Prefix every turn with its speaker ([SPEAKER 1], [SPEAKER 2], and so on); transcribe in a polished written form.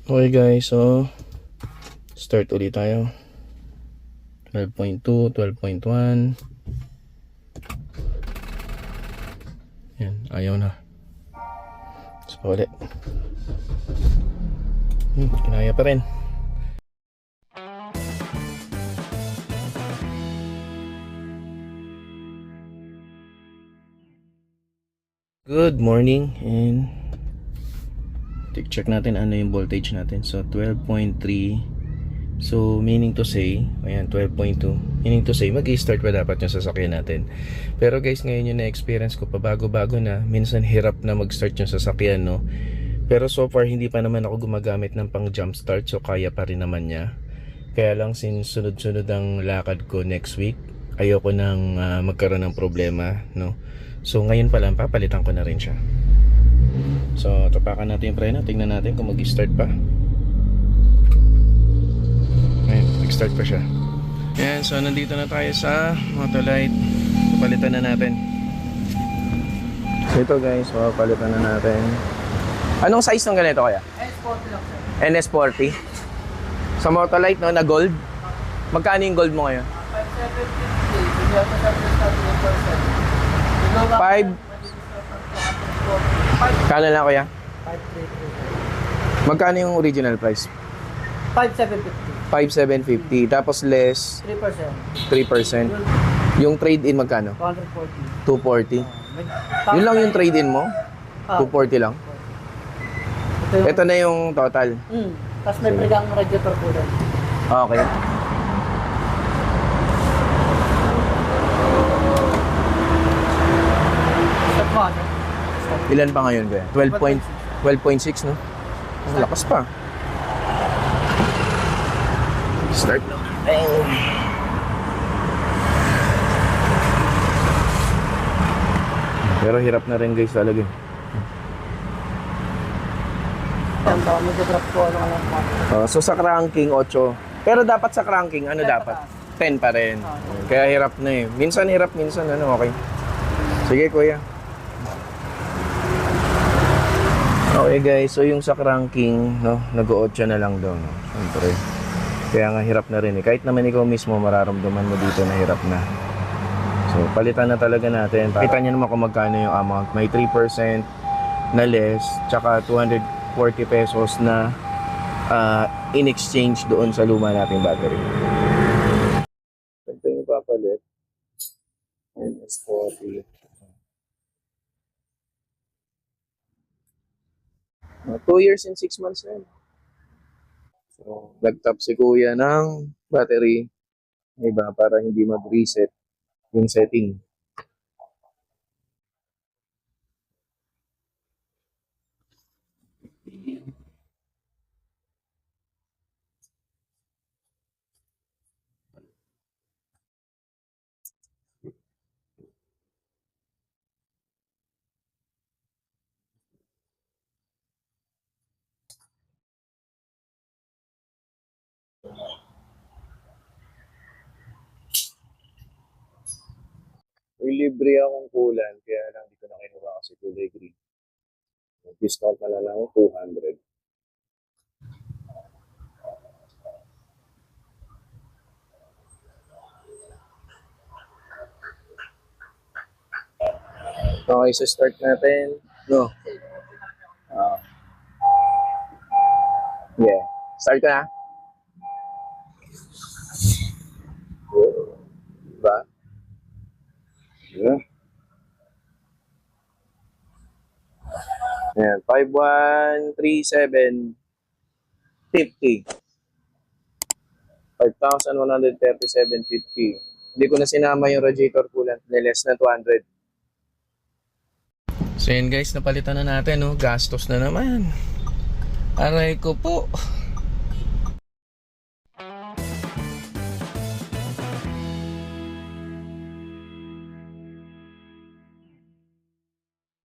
[SPEAKER 1] Okay guys, so start ulit tayo. 12.2, 12.1. Yan, ayaw na. So ulit. Kinaya pa rin. Good morning, and check natin ano yung voltage natin. So 12.3. So meaning to say, ayan 12.2. Meaning to say, mag-i-start pa dapat yung sasakyan natin. Pero guys, ngayon yung na-experience ko, pabago-bago na. Minsan hirap na mag-start yung sasakyan, no. Pero so far hindi pa naman ako gumagamit ng pang jump start, so kaya pa rin naman niya. Kaya lang since sunod-sunod ang lakad ko next week, ayoko nang magkaroon ng problema, no. So ngayon pa lang papalitan ko na rin siya. So tapakan natin yung preno, tingnan natin kung mag-start pa. Ayun, nag-start pa siya. Ayan, so nandito na tayo sa Motolite. Palitan na natin. So ito guys, palitan na natin. Anong size ng ganito kaya?
[SPEAKER 2] NS40 lang sir.
[SPEAKER 1] NS40. Sa Motolite, no, na gold. Magkano yung gold mo ngayon?
[SPEAKER 2] 5,750. Hindi ako sa prestado ng percent.
[SPEAKER 1] 5. Kano lang kuya?
[SPEAKER 2] 5,350.
[SPEAKER 1] Magkano yung original price?
[SPEAKER 2] 5,750.
[SPEAKER 1] 5,750. Tapos less
[SPEAKER 2] 3%.
[SPEAKER 1] 3%. Yung trade-in magkano?
[SPEAKER 2] 240.
[SPEAKER 1] 240. Yun lang yung trade-in mo? 240 lang? Ito na yung total.
[SPEAKER 2] Tapos may pregang radiator po doon.
[SPEAKER 1] Okay.
[SPEAKER 2] Stop mo ano?
[SPEAKER 1] Ilan pa ngayon ba? 12.6, no? Ang lakas pa. Start na. Pero hirap na rin guys talaga.
[SPEAKER 2] Ang tao mag-drop po ano lang po.
[SPEAKER 1] So sa cranking 8. Pero dapat sa cranking ano
[SPEAKER 2] 10 pa
[SPEAKER 1] dapat? 10 pa rin. Kaya hirap na eh. Minsan hirap, minsan ano, okay. Sige kuya. Okay guys, so yung sa cranking, no, nag-8 na lang daw, no. Siyempre. Kaya nga hirap na rin eh. Kahit naman ikaw mismo mararamdaman mo dito na hirap na. So palitan na talaga natin. Kita niyo naman kung magkano yung amount. May 3% na less, tsaka 240 pesos na in exchange doon sa luma nating battery. Ito yung papalit. NS40. 2 years and 6 months na yun. So, nag-top si kuya ng battery. Iba, para hindi mag-reset yung setting. May libre akong coolant, kaya lang di ko na kinuha kasi kulay green. Discount na lang yung 200. Okay, so start natin. No. Yeah. Start ka na? Diba? Yeah. Ayan, 5,137.50. 5,137.50. Hindi ko na sinama yung radiator coolant na less na 200. So yun guys, napalitan na natin, no? Gastos na naman. Aray ko po.